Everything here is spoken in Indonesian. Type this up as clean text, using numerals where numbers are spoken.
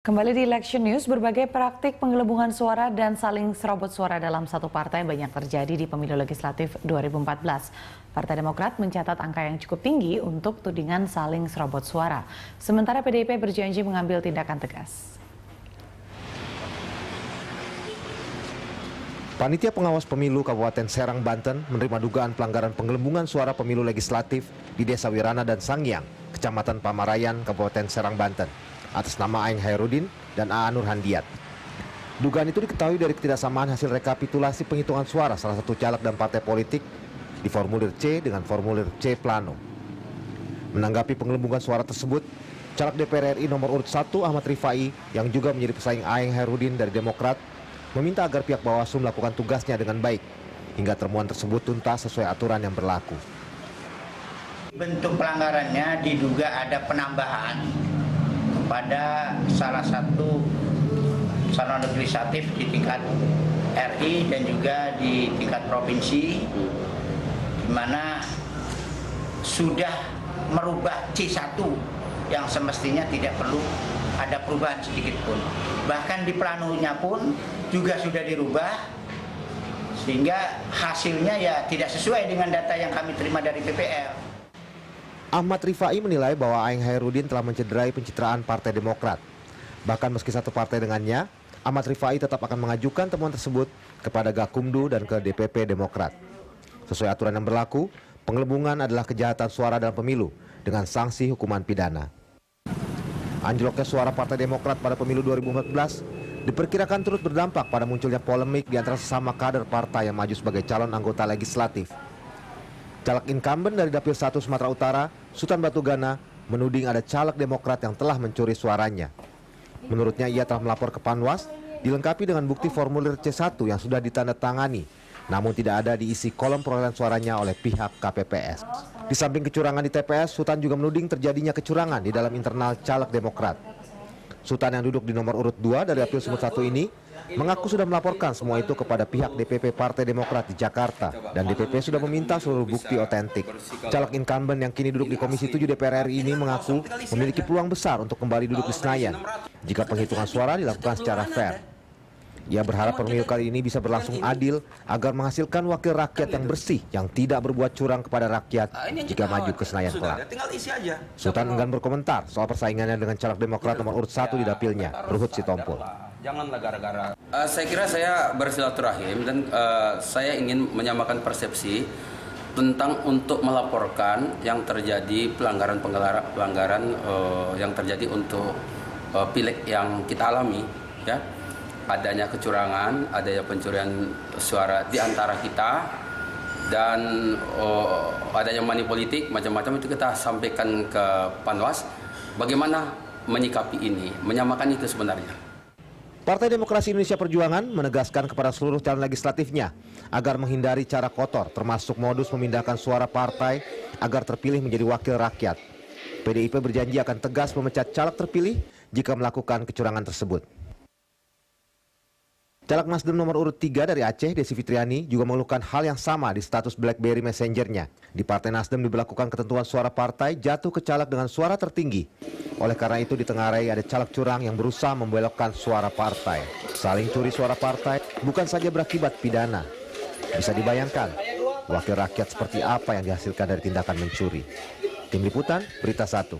Kembali di Election News, berbagai praktik penggelembungan suara dan saling serobot suara dalam satu partai banyak terjadi di pemilu legislatif 2014. Partai Demokrat mencatat angka yang cukup tinggi untuk tudingan saling serobot suara. Sementara PDIP berjanji mengambil tindakan tegas. Panitia Pengawas Pemilu Kabupaten Serang, Banten menerima dugaan pelanggaran penggelembungan suara pemilu legislatif di Desa Wirana dan Sangyang, Kecamatan Pamarayan, Kabupaten Serang, Banten, atas nama Aeng Hairudin dan A. Nurhandiat. Dugaan itu diketahui dari ketidaksamaan hasil rekapitulasi penghitungan suara salah satu caleg dan partai politik di formulir C dengan formulir C plano. Menanggapi penggelembungan suara tersebut, caleg DPR RI nomor urut 1 Ahmad Rifai yang juga menjadi pesaing Aeng Hairudin dari Demokrat meminta agar pihak Bawaslu melakukan tugasnya dengan baik hingga temuan tersebut tuntas sesuai aturan yang berlaku. Bentuk pelanggarannya diduga ada penambahan pada salah satu calon legislatif di tingkat RI dan juga di tingkat provinsi, di mana sudah merubah C1 yang semestinya tidak perlu ada perubahan sedikit pun. Bahkan di planonya pun juga sudah dirubah, sehingga hasilnya ya tidak sesuai dengan data yang kami terima dari PPR. Ahmad Rifai menilai bahwa Aeng Hairudin telah mencederai pencitraan Partai Demokrat. Bahkan meski satu partai dengannya, Ahmad Rifai tetap akan mengajukan temuan tersebut kepada Gakumdu dan ke DPP Demokrat. Sesuai aturan yang berlaku, penggelembungan adalah kejahatan suara dalam pemilu dengan sanksi hukuman pidana. Anjloknya suara Partai Demokrat pada pemilu 2014 diperkirakan turut berdampak pada munculnya polemik di antara sesama kader partai yang maju sebagai calon anggota legislatif. Caleg incumbent dari Dapil 1 Sumatera Utara, Sultan Batugana, menuding ada caleg Demokrat yang telah mencuri suaranya. Menurutnya ia telah melapor ke Panwas, dilengkapi dengan bukti formulir C1 yang sudah ditandatangani, namun tidak ada diisi kolom perolehan suaranya oleh pihak KPPS. Di samping kecurangan di TPS, Sultan juga menuding terjadinya kecurangan di dalam internal caleg Demokrat. Sultan yang duduk di nomor urut 2 dari Dapil Sumut 1 ini mengaku sudah melaporkan semua itu kepada pihak DPP Partai Demokrat di Jakarta dan DPP sudah meminta seluruh bukti otentik. Caleg incumbent yang kini duduk di Komisi 7 DPR RI ini mengaku memiliki peluang besar untuk kembali duduk di Senayan jika penghitungan suara dilakukan secara fair. Ia berharap pemilu kali ini bisa berlangsung adil agar menghasilkan wakil rakyat yang bersih yang tidak berbuat curang kepada rakyat jika maju ke Senayan kelak. Sultan enggan berkomentar soal persaingannya dengan caleg Demokrat nomor urut 1 di dapilnya, Ruhut Sitompul. Janganlah gara-gara. Saya kira saya bersilaturahim dan saya ingin menyamakan persepsi tentang untuk melaporkan yang terjadi pelanggaran yang terjadi untuk pileg yang kita alami, ya. Adanya kecurangan, adanya pencurian suara di antara kita, dan adanya money politik macam-macam itu kita sampaikan ke Panwas. Bagaimana menyikapi ini, menyamakan itu sebenarnya. Partai Demokrasi Indonesia Perjuangan menegaskan kepada seluruh calon legislatifnya agar menghindari cara kotor termasuk modus memindahkan suara partai agar terpilih menjadi wakil rakyat. PDIP berjanji akan tegas memecat caleg terpilih jika melakukan kecurangan tersebut. Caleg Nasdem nomor urut 3 dari Aceh, Desi Fitriani, juga mengeluhkan hal yang sama di status BlackBerry Messenger-nya. Di Partai Nasdem diberlakukan ketentuan suara partai jatuh ke caleg dengan suara tertinggi. Oleh karena itu ditengarai ada caleg curang yang berusaha membelokkan suara partai. Saling curi suara partai bukan saja berakibat pidana. Bisa dibayangkan, wakil rakyat seperti apa yang dihasilkan dari tindakan mencuri. Tim Liputan, Berita 1.